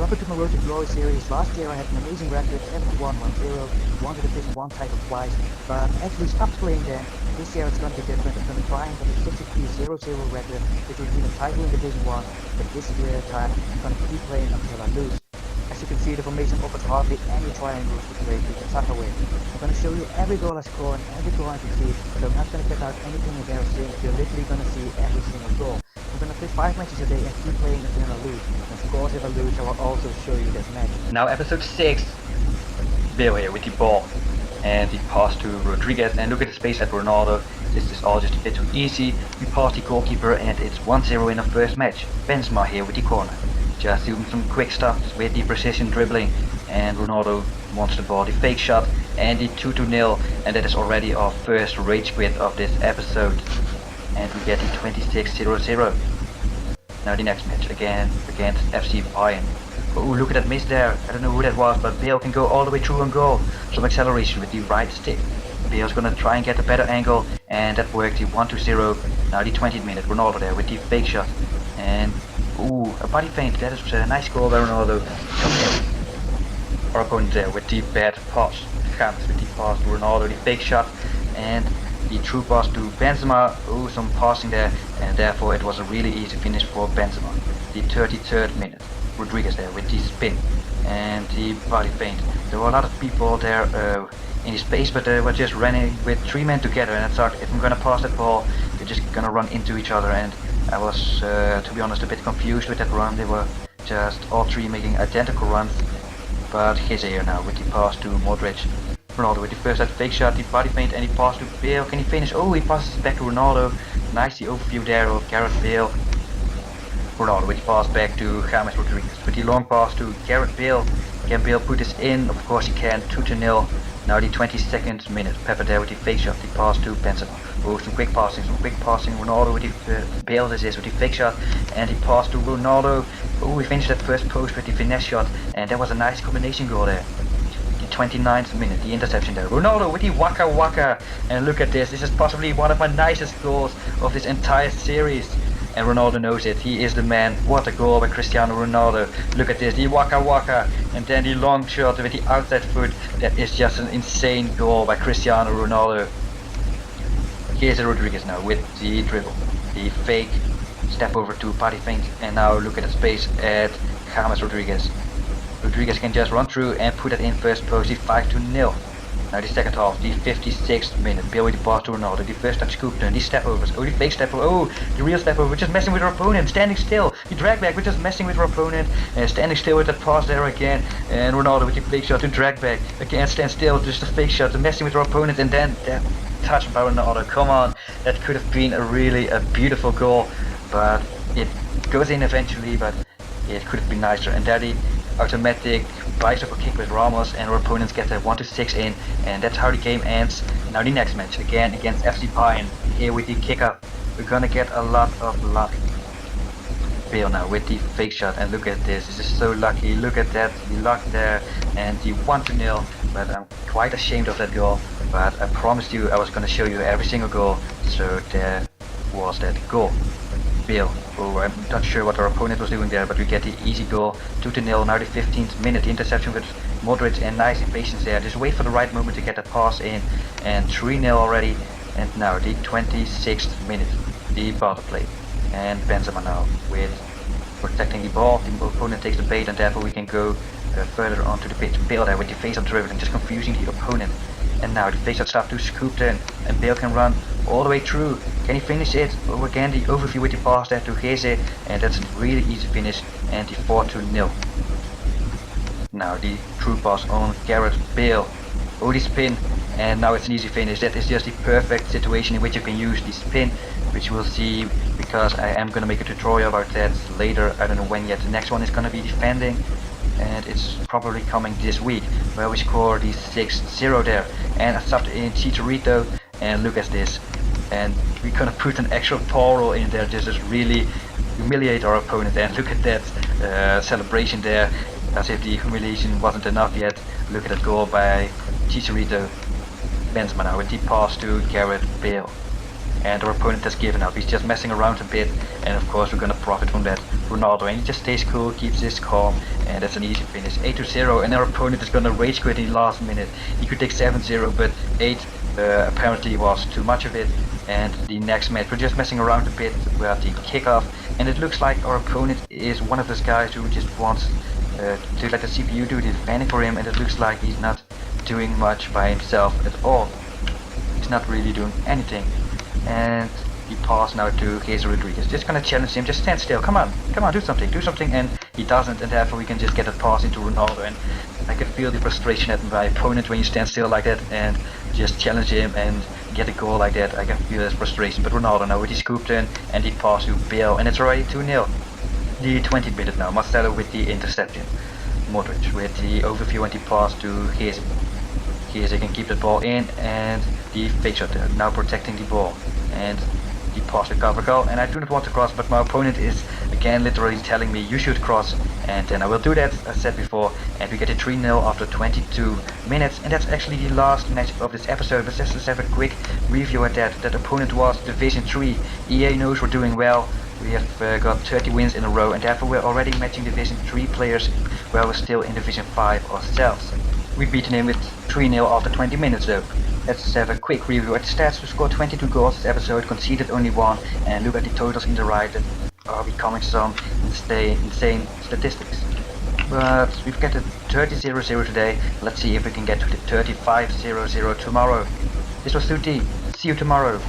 Welcome to my Road to Glory series. Last year I had an amazing record, 71-10, won the Division 1 title twice, but I actually stopped playing then. This year it's going to be different. I'm going to try and get a 63-0-0 record, which will be the title in Division 1, but this year time I'm going to keep playing until I lose. As you can see, the formation offers hardly any triangles to play to tuck away. I'm going to show you every goal I score and every goal I concede, but I'm not going to cut out anything embarrassing. You're literally going to see every single goal. I'm going to play 5 matches a day and keep playing until I lose. And of course, if I lose, I will also show you that match. Now episode 6. Bill here with the ball. And the pass to Rodriguez, and look at the space at Ronaldo. This is all just a bit too easy. We pass the goalkeeper and it's 1-0 in the first match. Benzema here with the corner. Just doing some quick stuff with the precision dribbling, and Ronaldo wants the ball, the fake shot, and the 2-0, and that is already our first rage quit of this episode. And we get the 26-0-0. Now the next match again against FC Bayern. Oh, look at that miss there. I don't know who that was, but Bale can go all the way through and goal. Some acceleration with the right stick. Bale's gonna try and get a better angle, and that worked. The 1-0. Now the 20th minute, Ronaldo there with the fake shot, and ooh, a body feint. That is a nice goal by Ronaldo. Our opponent there with the bad pass. James with the pass to Ronaldo, the fake shot, and the true pass to Benzema. Oh, some passing there, and therefore it was a really easy finish for Benzema. The 33rd minute, Rodriguez there with the spin and the body feint. There were a lot of people there in the space, but they were just running with 3 men together, and I thought if I'm gonna pass that ball, they're just gonna run into each other, and I was, to be honest, a bit confused with that run. They were just all 3 making identical runs, but he's here now with the pass to Modric. Ronaldo with the first that fake shot, the body feint, and the pass to Bale. Can he finish? Oh, he passes it back to Ronaldo. Nice the overview there of Gareth Bale. Ronaldo with the pass back to James Rodriguez with the long pass to Gareth Bale. Can Bale put this in? Of course he can. 2-0. Now the 22nd minute. Pepper there with the fake shot, the pass to Benzema. Oh, some quick passing. Ronaldo with the Bale this is with the fake shot, and the pass to Ronaldo. Oh, he finished that first post with the finesse shot, and that was a nice combination goal there. 29th minute, the interception there. Ronaldo with the Waka, and look at this. This is possibly one of my nicest goals of this entire series. And Ronaldo knows it. He is the man. What a goal by Cristiano Ronaldo. Look at this, the Waka, and then the long shot with the outside foot. That is just an insane goal by Cristiano Ronaldo. Here's Rodriguez now with the dribble. The fake step over to body feint, and now look at the space at James Rodriguez. Rodriguez can just run through and put it in first post, the 5-0. Now the second half, the 56th minute, Bale with the pass to Ronaldo, the first touch scoop turn, the step overs, oh the fake step over, oh the real step over, just messing with our opponent, standing still, the drag back, we're just messing with our opponent, standing still with that pass there again, and Ronaldo with the fake shot to drag back, again stand still, just a fake shot, messing with our opponent, and then that touch by Ronaldo, come on, that could have been a beautiful goal, but it goes in eventually, but it could have been nicer, and there the automatic bicycle kick with Ramos, and our opponents get a 1-6 in, and that's how the game ends. Now the next match again against FC Bayern. Here with the kicker, we're gonna get a lot of luck. Bale now with the fake shot, and look at this. This is so lucky. Look at that, the luck there, and the 1-0. But I'm quite ashamed of that goal. But I promised you I was gonna show you every single goal. So there was that goal. Bale. Oh, I'm not sure what our opponent was doing there, but we get the easy goal. 2-0. Now the 15th minute, the interception with Modric, and nice patience there. Just wait for the right moment to get that pass in, and 3-0 already. And now the 26th minute, the ball play, and Benzema now with protecting the ball. The opponent takes the bait, and therefore we can go further onto the pitch. Bale there with the face-up dribbling, just confusing the opponent. And now the face-up stuff to scoop turn, and Bale can run all the way through. Can he finish it? Oh, again the overview with the pass there to Geze, and that's a really easy finish, and the 4-0. Now the true pass on Gareth Bale. Oh, the spin, and now it's an easy finish. That is just the perfect situation in which you can use the spin, which we'll see, because I am gonna make a tutorial about that later. I don't know when yet. The next one is gonna be defending, and it's probably coming this week, where we score the 6-0 there. And I subbed in Chicharito, and look at this. And we're gonna put an extra paw roll in there, just really humiliate our opponent. And look at that celebration there, as if the humiliation wasn't enough yet. Look at that goal by Chicharito. Benzema now with the pass to Gareth Bale. and our opponent has given up. He's just messing around a bit, and of course we're gonna profit from that. Ronaldo, and he just stays cool, keeps his calm, and that's an easy finish. 8-0, and our opponent is gonna rage quit in the last minute. He could take 7-0, but 8 apparently was too much of it. And the next match, we're just messing around a bit with the kickoff, and it looks like our opponent is one of those guys who just wants to let the CPU do the defending for him, and it looks like he's not doing much by himself at all. He's not really doing anything. And he pass now to Jesus Rodriguez. Just gonna challenge him, just stand still, come on, do something, and he doesn't, and therefore we can just get a pass into Ronaldo, and I can feel the frustration at my opponent when you stand still like that and just challenge him and get a goal like that. I can feel his frustration, but Ronaldo now with his scoop turn and the pass to Bale, and it's already 2-0. The 20th minute now, Marcelo with the interception. Modric with the overview and the pass to Chiesa. Chiesa can keep the ball in, and the fake shot there, now protecting the ball. And the pass to Carvajal, and I do not want to cross, but my opponent is again literally telling me you should cross, and then I will do that, as said before, and we get a 3-0 after 22 minutes, and that's actually the last match of this episode. But let's just have a quick review at that. That opponent was Division 3. EA knows we're doing well. We have got 30 wins in a row, and therefore we're already matching Division 3 players while we're still in Division 5 ourselves. We've beaten him with 3-0 after 20 minutes though. Let's have a quick review at the stats. We scored 22 goals this episode, conceded only 1, and look at the totals in the right that are becoming some insane statistics. But we've got a 30-0-0 today. Let's see if we can get to the 35-0-0 tomorrow. This was 2T. See you tomorrow.